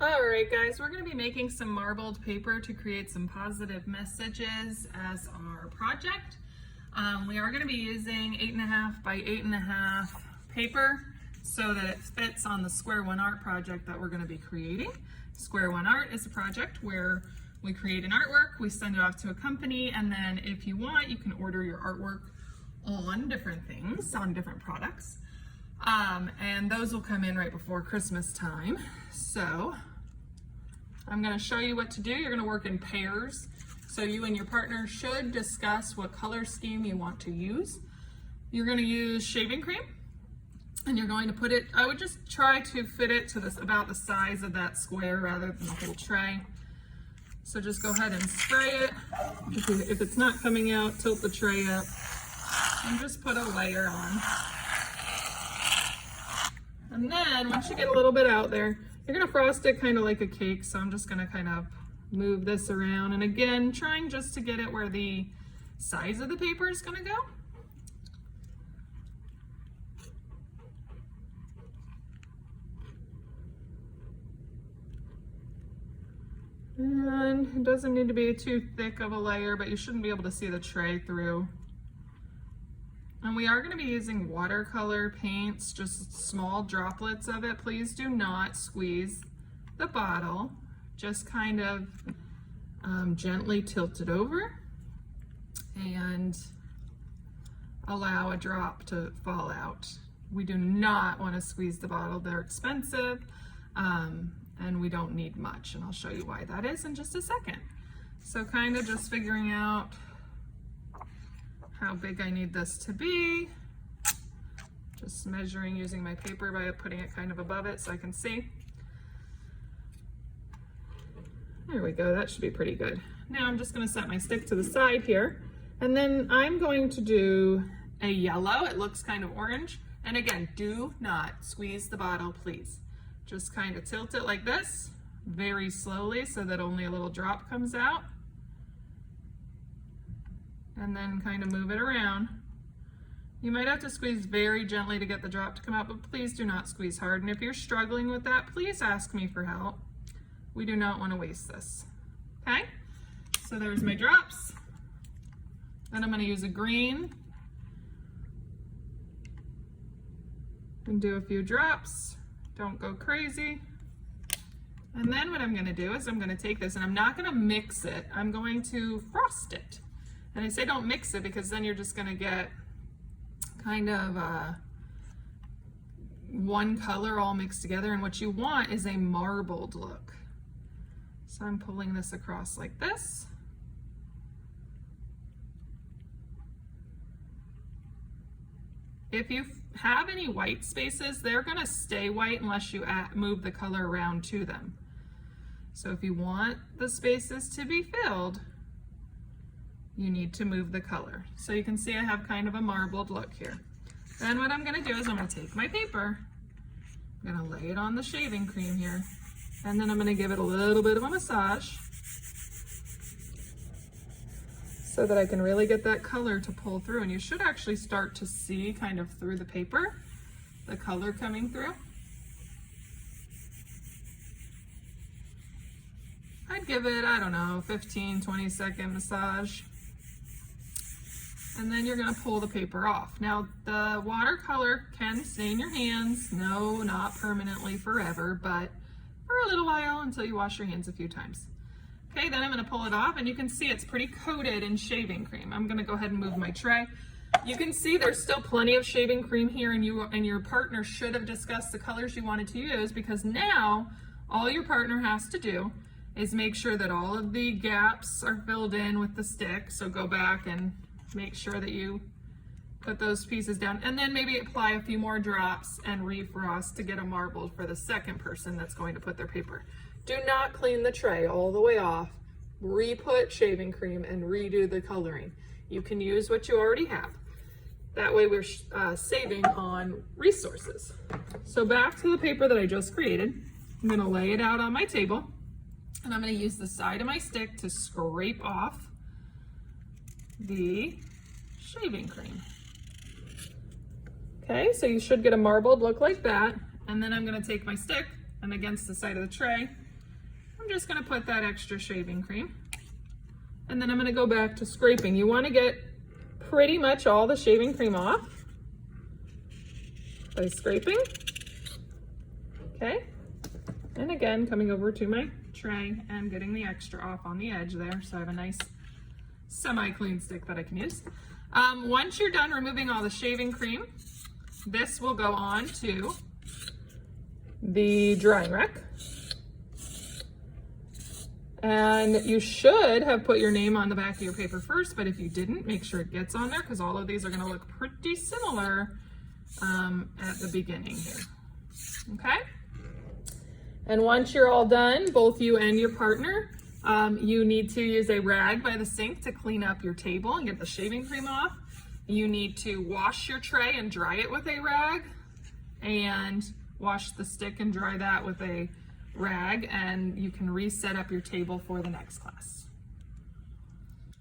All right, guys, we're going to be making some marbled paper to create some positive messages as our project. We are going to be using 8.5 by 8.5 paper so that it fits on the Square One Art project that we're going to be creating. Square One Art is a project where we create an artwork, we send it off to a company, and then if you want, you can order your artwork on different things, on different products. And those will come in right before Christmas time. So I'm going to show you what to do. You're going to work in pairs. So you and your partner should discuss what color scheme you want to use. You're going to use shaving cream and you're going to put it, I would just try to fit it to about the size of that square rather than the whole tray. So just go ahead and spray it. If it's not coming out, tilt the tray up and just put a layer on. And then once you get a little bit out there, you're going to frost it kind of like a cake. So I'm just going to kind of move this around. And again, trying just to get it where the size of the paper is going to go. And it doesn't need to be too thick of a layer, but you shouldn't be able to see the tray through. And we are going to be using watercolor paints, just small droplets of it. Please do not squeeze the bottle. Just kind of gently tilt it over and allow a drop to fall out. We do not want to squeeze the bottle. They're expensive and we don't need much. And I'll show you why that is in just a second. So kind of just figuring out how big I need this to be. Just measuring using my paper by putting it kind of above it so I can see. There we go, that should be pretty good. Now I'm just gonna set my stick to the side here, and then I'm going to do a yellow. It looks kind of orange. And again, do not squeeze the bottle, please. Just kind of tilt it like this, very slowly so that only a little drop comes out. And then kind of move it around. You might have to squeeze very gently to get the drop to come out, but please do not squeeze hard. And if you're struggling with that, please ask me for help. We do not want to waste this. Okay, so there's my drops. Then I'm going to use a green and do a few drops. Don't go crazy. And then what I'm going to do is I'm going to take this and I'm not going to mix it. I'm going to frost it. And I say don't mix it because then you're just going to get kind of one color all mixed together. And what you want is a marbled look. So I'm pulling this across like this. If you have any white spaces, they're going to stay white unless you move the color around to them. So if you want the spaces to be filled, you need to move the color. So you can see I have kind of a marbled look here. Then what I'm going to do is I'm going to take my paper, I'm going to lay it on the shaving cream here, and then I'm going to give it a little bit of a massage so that I can really get that color to pull through. And you should actually start to see kind of through the paper, the color coming through. I'd give it, I don't know, 15, 20-second massage. And then you're going to pull the paper off. Now, the watercolor can stain your hands. No, not permanently forever, but for a little while until you wash your hands a few times. Okay, then I'm going to pull it off, and you can see it's pretty coated in shaving cream. I'm going to go ahead and move my tray. You can see there's still plenty of shaving cream here, and you and your partner should have discussed the colors you wanted to use, because now all your partner has to do is make sure that all of the gaps are filled in with the stick. So go back and make sure that you put those pieces down, and then maybe apply a few more drops and refrost to get a marbled for the second person that's going to put their paper. Do not clean the tray all the way off, re-put shaving cream and redo the coloring. You can use what you already have. That way we're saving on resources. So back to the paper that I just created. I'm going to lay it out on my table, and I'm going to use the side of my stick to scrape off the shaving cream. Okay, so you should get a marbled look like that. And then I'm going to take my stick and against the side of the tray, just gonna put that extra shaving cream. And then I'm gonna go back to scraping. You wanna get pretty much all the shaving cream off by scraping. Okay. And again, coming over to my tray and getting the extra off on the edge there, so I have a nice semi-clean stick that I can use. Once you're done removing all the shaving cream, this will go on to the drying rack. And you should have put your name on the back of your paper first, but if you didn't, make sure it gets on there because all of these are going to look pretty similar at the beginning here. Okay? And once you're all done, both you and your partner, you need to use a rag by the sink to clean up your table and get the shaving cream off. You need to wash your tray and dry it with a rag, and wash the stick and dry that with a rag, and you can reset up your table for the next class.